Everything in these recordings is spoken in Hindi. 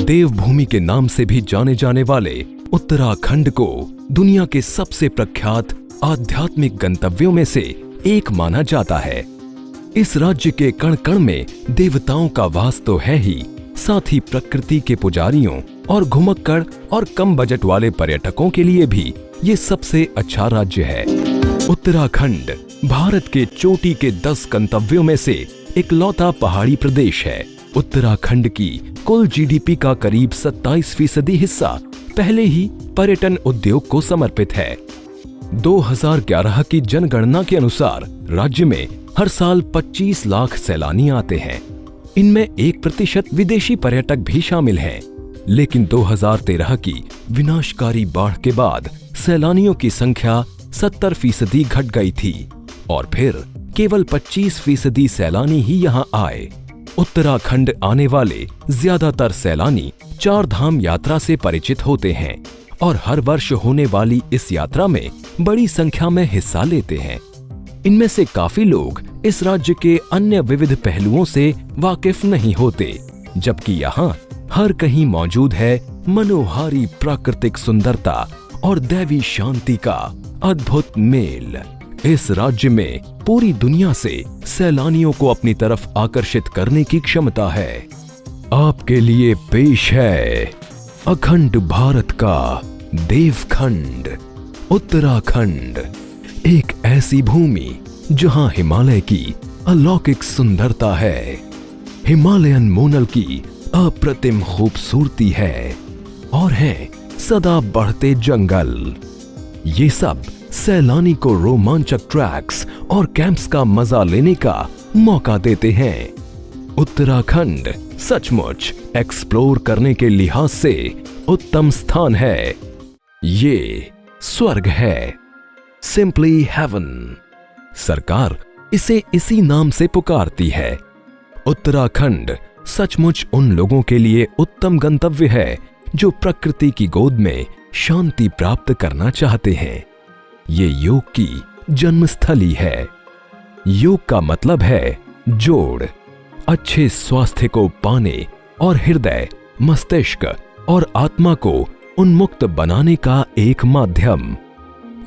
देवभूमि के नाम से भी जाने जाने वाले उत्तराखंड को दुनिया के सबसे प्रख्यात आध्यात्मिक गंतव्यों में से एक माना जाता है। इस राज्य के कण कण में देवताओं का वास तो है ही, साथ ही प्रकृति के पुजारियों और घुमक्कड़ और कम बजट वाले पर्यटकों के लिए भी ये सबसे अच्छा राज्य है। उत्तराखंड भारत के चोटी के 10 गंतव्यों में से इकलौता पहाड़ी प्रदेश है। उत्तराखंड की कुल जीडीपी का करीब 27% हिस्सा पहले ही पर्यटन उद्योग को समर्पित है। 2011 की जनगणना के अनुसार राज्य में हर साल 25 लाख सैलानी आते हैं। इनमें 1% विदेशी पर्यटक भी शामिल हैं। लेकिन 2013 की विनाशकारी बाढ़ के बाद सैलानियों की संख्या 70% घट गई थी और फिर केवल 25% सैलानी ही यहां आए। उत्तराखंड आने वाले ज्यादातर सैलानी 4 धाम यात्रा से परिचित होते हैं और हर वर्ष होने वाली इस यात्रा में बड़ी संख्या में हिस्सा लेते हैं। इनमें से काफी लोग इस राज्य के अन्य विविध पहलुओं से वाकिफ नहीं होते, जबकि यहाँ हर कहीं मौजूद है मनोहारी प्राकृतिक सुंदरता और दैवी शांति का अद्भुत मेल। इस राज्य में पूरी दुनिया से सैलानियों को अपनी तरफ आकर्षित करने की क्षमता है। आपके लिए पेश है अखंड भारत का देवखंड उत्तराखंड, एक ऐसी भूमि जहां हिमालय की अलौकिक सुंदरता है, हिमालयन मोनल की अप्रतिम खूबसूरती है और है सदा बढ़ते जंगल। ये सब सैलानी को रोमांचक ट्रैक्स और कैंप्स का मजा लेने का मौका देते हैं। उत्तराखंड सचमुच एक्सप्लोर करने के लिहाज से उत्तम स्थान है। ये स्वर्ग है, सिंपली हेवन। सरकार इसे इसी नाम से पुकारती है। उत्तराखंड सचमुच उन लोगों के लिए उत्तम गंतव्य है जो प्रकृति की गोद में शांति प्राप्त करना चाहते हैं। ये योग की जन्मस्थली है। योग का मतलब है जोड़, अच्छे स्वास्थ्य को पाने और हृदय, मस्तिष्क और आत्मा को उन्मुक्त बनाने का एक माध्यम।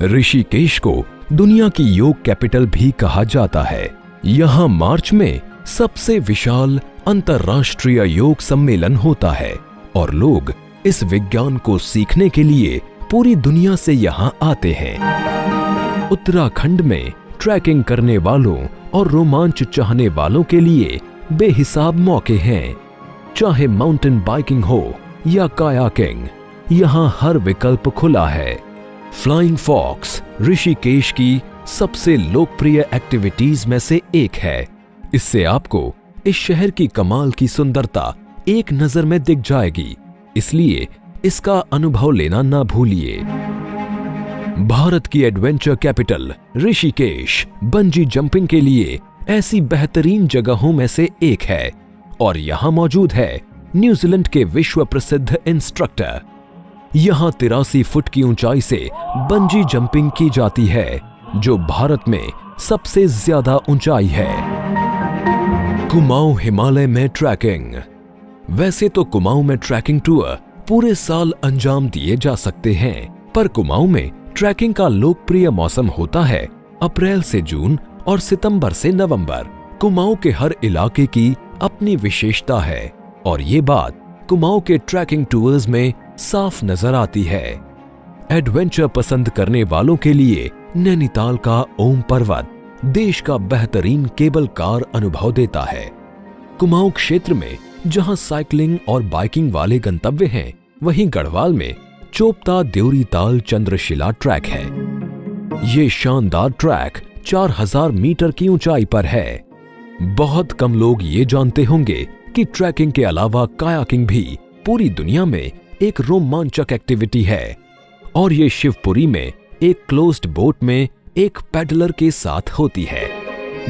ऋषिकेश को दुनिया की योग कैपिटल भी कहा जाता है। यहाँ मार्च में सबसे विशाल अंतर्राष्ट्रीय योग सम्मेलन होता है और लोग इस विज्ञान को सीखने के लिए पूरी दुनिया से यहाँ आते हैं। उत्तराखंड में ट्रैकिंग करने वालों और रोमांच चाहने वालों के लिए बेहिसाब मौके हैं। चाहे माउंटेन बाइकिंग हो या कायाकिंग, यहाँ हर विकल्प खुला है। फ्लाइंग फॉक्स ऋषिकेश की सबसे लोकप्रिय एक्टिविटीज में से एक है। इससे आपको इस शहर की कमाल की सुंदरता एक नजर में दिख जाएगी, इसलिए इसका अनुभव लेना ना भूलिए। भारत की adventure capital Rishikesh bungee jumping के लिए ऐसी बेहतरीन जगहों में से एक है और यहाँ मौजूद है न्यूजीलैंड के विश्व प्रसिद्ध इंस्ट्रक्टर। यहाँ 83 फुट की ऊंचाई से बंजी जंपिंग की जाती है, जो भारत में सबसे ज्यादा ऊंचाई है। कुमाऊं हिमालय में ट्रैकिंग। वैसे तो कुमाऊं में ट्रैकिंग टूर पूरे साल अंजाम दिए जा सकते हैं, पर कुमाऊं में ट्रैकिंग का लोकप्रिय मौसम होता है अप्रैल से जून और सितंबर से नवंबर। कुमाऊं के हर इलाके की अपनी विशेषता है और ये बात कुमाऊं के ट्रैकिंग टूर्स में साफ नजर आती है। एडवेंचर पसंद करने वालों के लिए नैनीताल का ओम पर्वत देश का बेहतरीन केबल कार अनुभव देता है। कुमाऊं क्षेत्र में जहां साइकिलिंग और बाइकिंग वाले गंतव्य हैं, वहीं गढ़वाल में चोपता देउरी ताल चंद्रशिला ट्रैक है। ये शानदार ट्रैक 4000 मीटर की ऊंचाई पर है। बहुत कम लोग ये जानते होंगे कि ट्रैकिंग के अलावा कायाकिंग भी पूरी दुनिया में एक रोमांचक एक्टिविटी है और ये शिवपुरी में एक क्लोज्ड बोट में एक पैडलर के साथ होती है।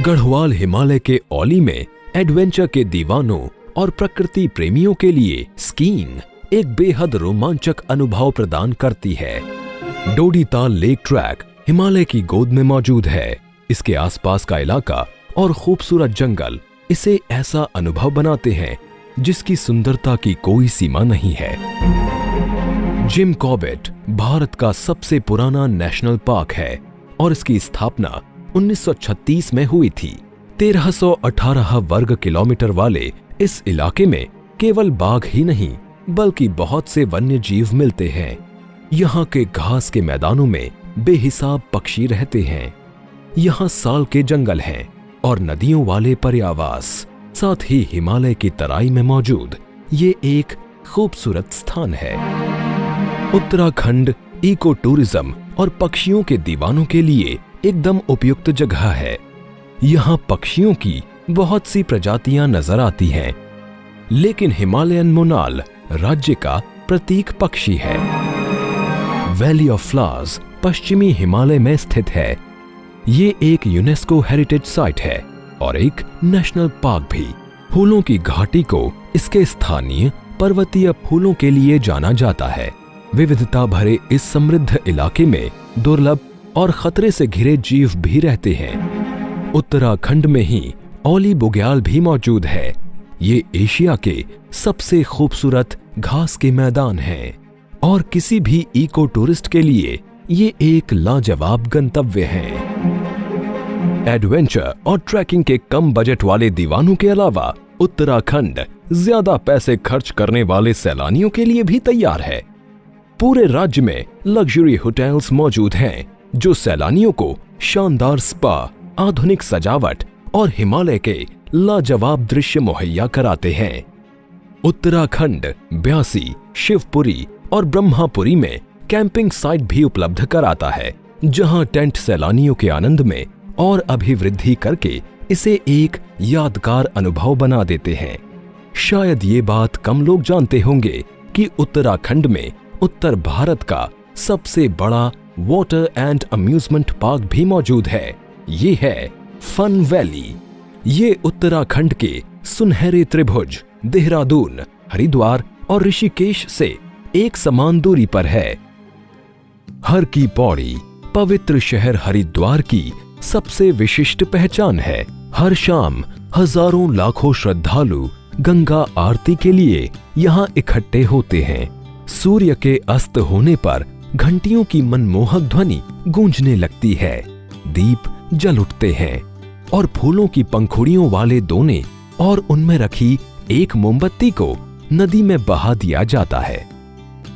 गढ़वाल हिमालय के औली में एडवेंचर के दीवानों और प्रकृति प्रेमियों के लिए स्कीइंग एक बेहद रोमांचक अनुभव प्रदान करती है। डोडीताल लेक ट्रैक हिमालय की गोद में मौजूद है। इसके आसपास का इलाका और खूबसूरत जंगल इसे ऐसा अनुभव बनाते हैं जिसकी सुंदरता की कोई सीमा नहीं है। जिम कॉर्बेट भारत का सबसे पुराना नेशनल पार्क है और इसकी स्थापना 1936 में हुई थी। 1318 वर्ग किलोमीटर वाले इस इलाके में केवल बाघ ही नहीं बल्कि बहुत से वन्य जीव मिलते हैं। यहाँ के घास के मैदानों में बेहिसाब पक्षी रहते हैं। यहाँ साल के जंगल हैं और नदियों वाले पर्यावास, साथ ही हिमालय की तराई में मौजूद ये एक खूबसूरत स्थान है। उत्तराखंड इको टूरिज्म और पक्षियों के दीवानों के लिए एकदम उपयुक्त जगह है। यहाँ पक्षियों की बहुत सी प्रजातियां नजर आती हैं, लेकिन हिमालयन मोनाल राज्य का प्रतीक पक्षी है। वैली ऑफ फ्लावर्स पश्चिमी हिमालय में स्थित है। ये एक यूनेस्को हेरिटेज साइट है और एक नेशनल पार्क भी। फूलों की घाटी को इसके स्थानीय पर्वतीय फूलों के लिए जाना जाता है। विविधता भरे इस समृद्ध इलाके में दुर्लभ और खतरे से घिरे जीव भी रहते हैं। उत्तराखंड में ही ओली बुग्याल भी मौजूद है। ये एशिया के सबसे खूबसूरत घास के मैदान हैं और किसी भी इको टूरिस्ट के लिए ये एक लाजवाब गंतव्य है। एडवेंचर और ट्रैकिंग के कम बजट वाले दीवानों के अलावा उत्तराखंड ज्यादा पैसे खर्च करने वाले सैलानियों के लिए भी तैयार है। पूरे राज्य में लग्जरी होटल्स मौजूद हैं जो सैलानियों को शानदार स्पा, आधुनिक सजावट और हिमालय के लाजवाब दृश्य मुहैया कराते हैं। उत्तराखंड ब्यासी, शिवपुरी और ब्रह्मापुरी में कैंपिंग साइट भी उपलब्ध कराता है, जहां टेंट सैलानियों के आनंद में और अभिवृद्धि करके इसे एक यादगार अनुभव बना देते हैं। शायद ये बात कम लोग जानते होंगे कि उत्तराखंड में उत्तर भारत का सबसे बड़ा वाटर एंड अम्यूजमेंट पार्क भी मौजूद है। ये है फन वैली। ये उत्तराखंड के सुनहरे त्रिभुज देहरादून, हरिद्वार और ऋषिकेश से एक समान दूरी पर है। हर की पौड़ी पवित्र शहर हरिद्वार की सबसे विशिष्ट पहचान है। हर शाम हजारों लाखों श्रद्धालु गंगा आरती के लिए यहाँ इकट्ठे होते हैं। सूर्य के अस्त होने पर घंटियों की मनमोहक ध्वनि गूंजने लगती है, दीप जल उठते हैं और फूलों की पंखुड़ियों वाले दोने और उनमें रखी एक मोमबत्ती को नदी में बहा दिया जाता है।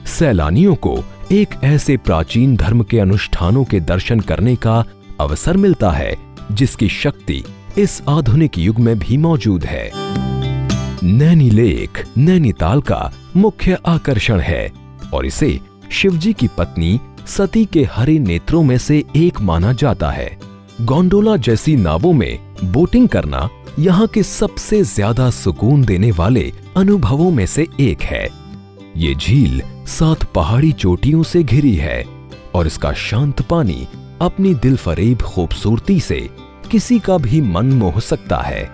सैलानियों को एक ऐसे प्राचीन धर्म के अनुष्ठानों के दर्शन करने का अवसर मिलता है जिसकी शक्ति इस आधुनिक युग में भी मौजूद है। नैनी लेक नैनीताल का मुख्य आकर्षण है और इसे शिवजी की पत्नी सती के हरे नेत्रों में से एक माना जाता है। गोंडोला जैसी नावों में बोटिंग करना यहाँ के सबसे ज्यादा सुकून देने वाले अनुभवों में से एक है। ये झील 7 पहाड़ी चोटियों से घिरी है और इसका शांत पानी अपनी दिलफरेब खूबसूरती से किसी का भी मन मोह सकता है।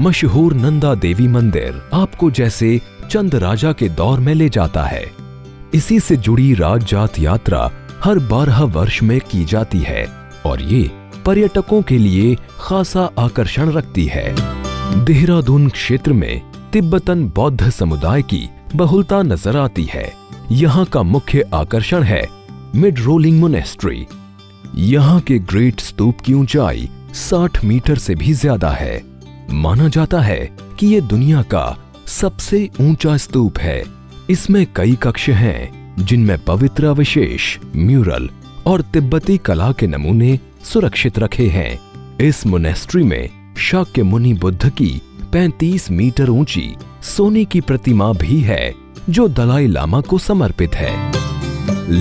मशहूर नंदा देवी मंदिर आपको जैसे चंद राजा के दौर में ले जाता है। इसी से जुड़ी राजजात यात्रा हर 12 वर्ष में की जाती है और ये पर्यटकों के लिए खासा आकर्षण रखती है। देहरादून क्षेत्र में तिब्बतन बौद्ध समुदाय की बहुलता नजर आती है। यहाँ का मुख्य आकर्षण है मिड रोलिंग मोनेस्ट्री। यहाँ के ग्रेट स्तूप की ऊंचाई 60 मीटर से भी ज्यादा है। माना जाता है कि ये दुनिया का सबसे ऊंचा स्तूप है। इसमें कई कक्ष हैं जिनमें पवित्र अवशेष, म्यूरल और तिब्बती कला के नमूने सुरक्षित रखे हैं। इस मोनेस्ट्री में शाक्य मुनि बुद्ध की 35 मीटर ऊंची सोने की प्रतिमा भी है जो दलाई लामा को समर्पित है।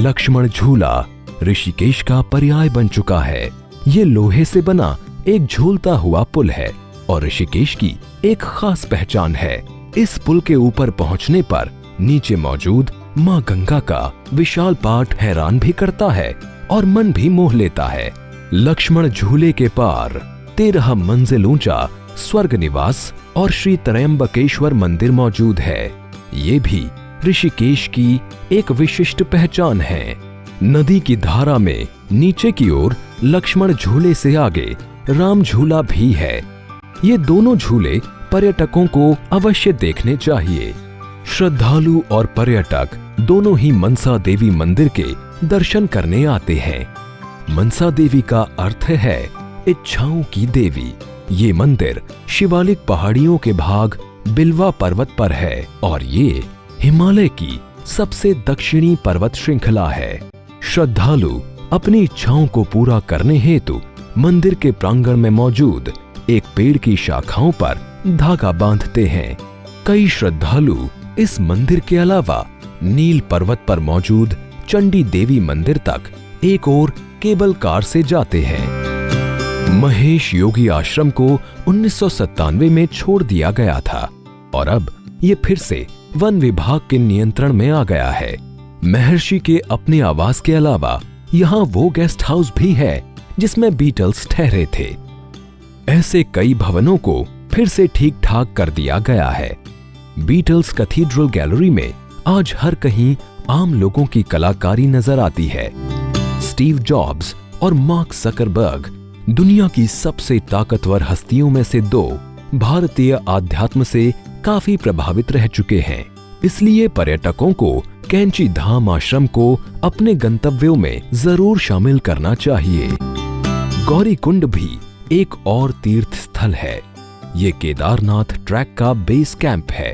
लक्ष्मण झूला ऋषिकेश का पर्याय बन चुका है। ये लोहे से बना एक झूलता हुआ पुल है और ऋषिकेश की एक खास पहचान है। इस पुल के ऊपर पहुंचने पर नीचे मौजूद मां गंगा का विशाल पाठ हैरान भी करता है और मन भी मोह लेता है। लक्ष्मण झूले के पार 13 मंजिल ऊंचा स्वर्ग निवास और श्री त्रयंबकेश्वर मंदिर मौजूद है। ये भी ऋषिकेश की एक विशिष्ट पहचान है। नदी की धारा में नीचे की ओर लक्ष्मण झूले से आगे राम झूला भी है। ये दोनों झूले पर्यटकों को अवश्य देखने चाहिए। श्रद्धालु और पर्यटक दोनों ही मनसा देवी मंदिर के दर्शन करने आते हैं। मनसा देवी का अर्थ है इच्छाओं की देवी। ये मंदिर शिवालिक पहाड़ियों के भाग बिल्वा पर्वत पर है और ये हिमालय की सबसे दक्षिणी पर्वत श्रृंखला है। श्रद्धालु अपनी इच्छाओं को पूरा करने हेतु मंदिर के प्रांगण में मौजूद एक पेड़ की शाखाओं पर धागा बांधते हैं। कई श्रद्धालु इस मंदिर के अलावा नील पर्वत पर मौजूद चंडी देवी मंदिर तक एक और केबल कार से जाते हैं। महेश योगी आश्रम को 1997 में छोड़ दिया गया था और अब ये फिर से वन विभाग के नियंत्रण में आ गया है। महर्षि के अपने आवास के अलावा यहाँ वो गेस्ट हाउस भी है जिसमें बीटल्स ठहरे थे। ऐसे कई भवनों को फिर से ठीक ठाक कर दिया गया है। बीटल्स कैथीड्रल गैलरी में आज हर कहीं आम लोगों की कलाकारी नजर आती है। स्टीव जॉब्स और मार्क जकरबर्ग दुनिया की सबसे ताकतवर हस्तियों में से दो भारतीय आध्यात्म से काफी प्रभावित रह चुके हैं। इसलिए पर्यटकों को कैंची धाम आश्रम को अपने गंतव्यों में जरूर शामिल करना चाहिए। गौरीकुंड भी एक और तीर्थ स्थल है। ये केदारनाथ ट्रैक का बेस कैंप है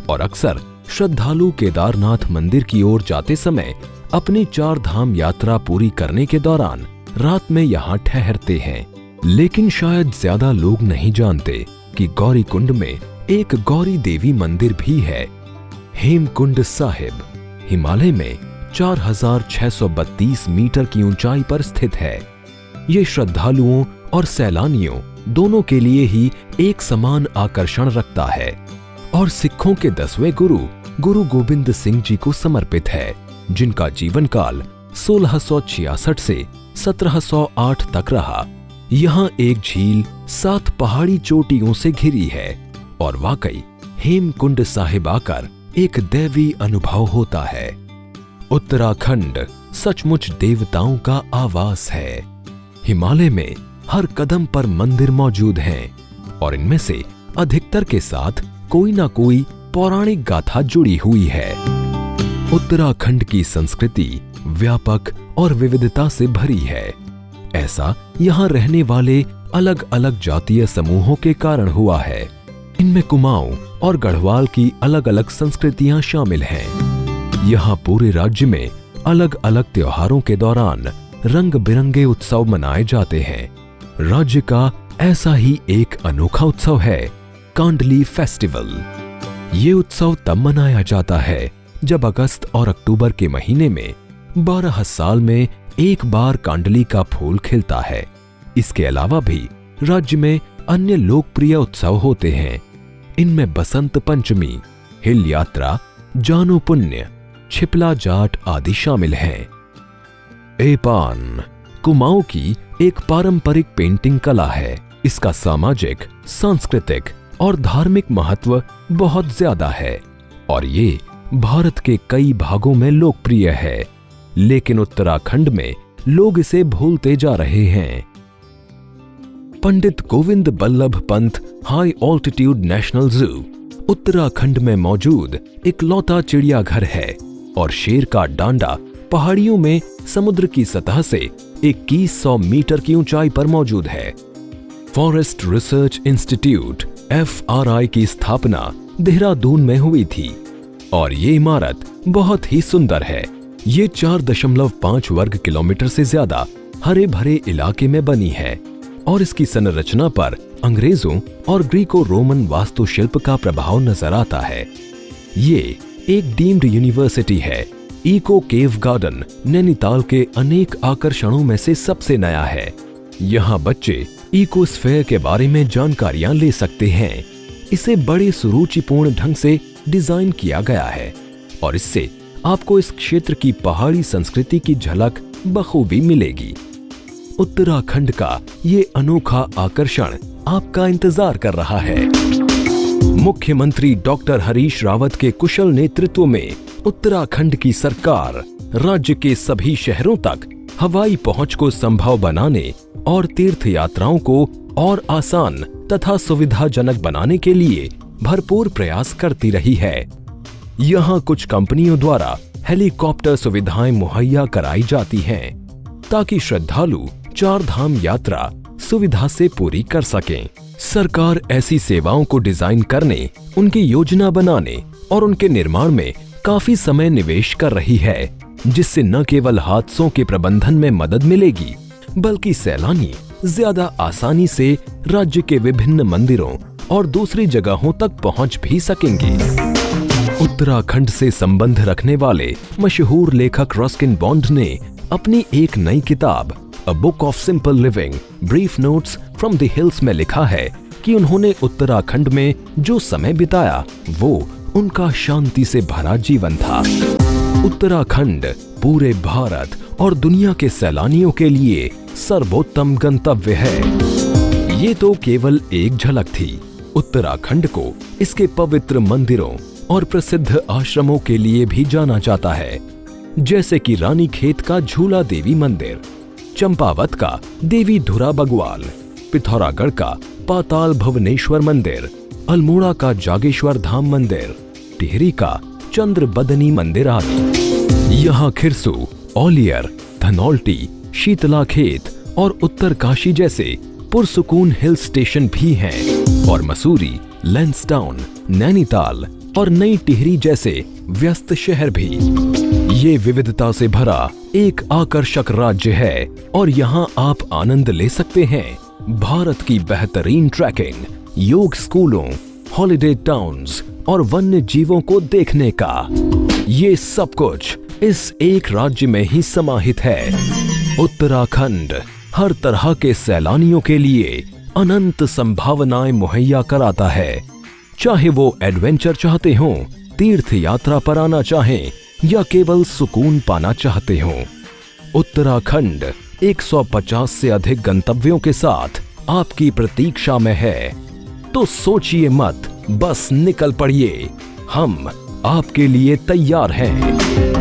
और अक्सर श्रद्धालु केदारनाथ मंदिर की ओर जाते समय अपनी 4 धाम यात्रा पूरी करने के दौरान रात में यहाँ ठहरते हैं। लेकिन शायद ज्यादा लोग नहीं जानते कि गौरीकुंड में एक गौरी देवी मंदिर भी है। हेमकुंड साहिब हिमालय में 4632 मीटर की ऊंचाई पर स्थित है। ये श्रद्धालुओं और सैलानियों दोनों के लिए ही एक समान आकर्षण रखता है और सिखों के 10वें गुरु गोबिंद सिंह जी को समर्पित है, जिनका जीवन काल 1666 से 1708 तक रहा। यहाँ एक झील 7 पहाड़ी चोटियों से घिरी है और वाकई हेमकुंड साहिब आकर एक दैवी अनुभव होता है। उत्तराखंड सचमुच देवताओं का आवास है। हिमालय में हर कदम पर मंदिर मौजूद हैं और इनमें से अधिकतर के साथ कोई ना कोई पौराणिक गाथा जुड़ी हुई है। उत्तराखंड की संस्कृति व्यापक और विविधता से भरी है। ऐसा यहाँ रहने वाले अलग अलग जातीय समूहों के कारण हुआ है। इनमें कुमाऊं और गढ़वाल की अलग अलग संस्कृतियां शामिल हैं। यहाँ पूरे राज्य में अलग अलग त्योहारों के दौरान रंग बिरंगे उत्सव मनाए जाते हैं। राज्य का ऐसा ही एक अनोखा उत्सव है कांडली फेस्टिवल। ये उत्सव तब मनाया जाता है जब अगस्त और अक्टूबर के महीने में 12 साल में एक बार कांडली का फूल खिलता है। इसके अलावा भी राज्य में अन्य लोकप्रिय उत्सव होते हैं। इनमें बसंत पंचमी, हिल यात्रा, जानो पुण्य, छिपला जाट आदि शामिल हैं। एपान कुमाऊं की एक पारंपरिक पेंटिंग कला है। इसका सामाजिक, सांस्कृतिक और धार्मिक महत्व बहुत ज्यादा है और ये भारत के कई भागों में लोकप्रिय है, लेकिन उत्तराखंड में लोग इसे भूलते जा रहे हैं। Pandit Govind Ballabh Pant high altitude national zoo Uttarakhand में मौजूद इकलौता चिड़ियाघर है और शेर का डांडा पहाड़ियों में समुद्र की सतह से 2100 मीटर की ऊंचाई पर मौजूद है। फॉरेस्ट रिसर्च इंस्टीट्यूट FRI की स्थापना देहरादून में हुई थी और ये इमारत बहुत ही सुंदर है। ये 4.5 वर्ग किलोमीटर से ज्यादा हरे भरे इलाके में बनी है और इसकी संरचना पर अंग्रेजों और ग्रीको रोमन वास्तुशिल्प का प्रभाव नजर आता है। ये एक डीम्ड यूनिवर्सिटी है। इको केव गार्डन नैनीताल के अनेक आकर्षणों में से सबसे नया है। यहाँ बच्चे इकोस्फेयर के बारे में जानकारियां ले सकते हैं। इसे बड़े सुरुचिपूर्ण ढंग से डिजाइन किया गया है और इससे आपको इस क्षेत्र की पहाड़ी संस्कृति की झलक बखूबी मिलेगी। उत्तराखंड का ये अनोखा आकर्षण आपका इंतजार कर रहा है। मुख्यमंत्री डॉक्टर हरीश रावत के कुशल नेतृत्व में उत्तराखंड की सरकार राज्य के सभी शहरों तक हवाई पहुंच को संभव बनाने और तीर्थ यात्राओं को और आसान तथा सुविधाजनक बनाने के लिए भरपूर प्रयास करती रही है। यहाँ कुछ कंपनियों द्वारा हेलीकॉप्टर सुविधाएं मुहैया कराई जाती हैं ताकि श्रद्धालु चार धाम यात्रा सुविधा से पूरी कर सकें। सरकार ऐसी सेवाओं को डिजाइन करने, उनकी योजना बनाने और उनके निर्माण में काफी समय निवेश कर रही है, जिससे न केवल हादसों के प्रबंधन में मदद मिलेगी बल्कि सैलानी ज्यादा आसानी से राज्य के विभिन्न मंदिरों और दूसरी जगहों तक पहुंच भी सकेंगे। उत्तराखंड से संबंध रखने वाले मशहूर लेखक रस्किन बॉन्ड ने अपनी एक नई किताब a book of simple living brief notes from the hills में लिखा है कि उन्होंने उत्तराखंड में जो समय बिताया वो उनका शांति से भरा जीवन था। उत्तराखंड पूरे भारत और दुनिया के सैलानियों के लिए सर्वोत्तम गंतव्य है। ये तो केवल एक झलक थी। उत्तराखंड को इसके पवित्र मंदिरों और प्रसिद्ध आश्रमों के लिए भी जाना जाता है, जैसे कि रानीखेत का झूला देवी मंदिर, चंपावत का देवी धुरा बगवाल, पिथौरागढ़ का पाताल भुवनेश्वर मंदिर, अल्मोड़ा का जागेश्वर धाम मंदिर, टिहरी का चंद्र बदनी मंदिर आदि। यहाँ खिरसू, औलियर, धनौल्टी, शीतलाखेत और उत्तरकाशी जैसे पुरसुकून हिल स्टेशन भी हैं और मसूरी, लैंसडाउन, नैनीताल और नई टिहरी जैसे व्यस्त शहर भी। ये विविधता से भरा एक आकर्षक राज्य है और यहाँ आप आनंद ले सकते हैं भारत की बेहतरीन ट्रैकिंग, योग स्कूलों, हॉलिडे टाउन्स और वन्य जीवों को देखने का। ये सब कुछ इस एक राज्य में ही समाहित है। उत्तराखंड हर तरह के सैलानियों के लिए अनंत संभावनाएं मुहैया कराता है। चाहे वो एडवेंचर चाहते हों, तीर्थ यात्रा पर आना चाहें या केवल सुकून पाना चाहते हों, उत्तराखंड 150 से अधिक गंतव्यों के साथ आपकी प्रतीक्षा में है। तो सोचिए मत, बस निकल पड़िए, हम आपके लिए तैयार हैं।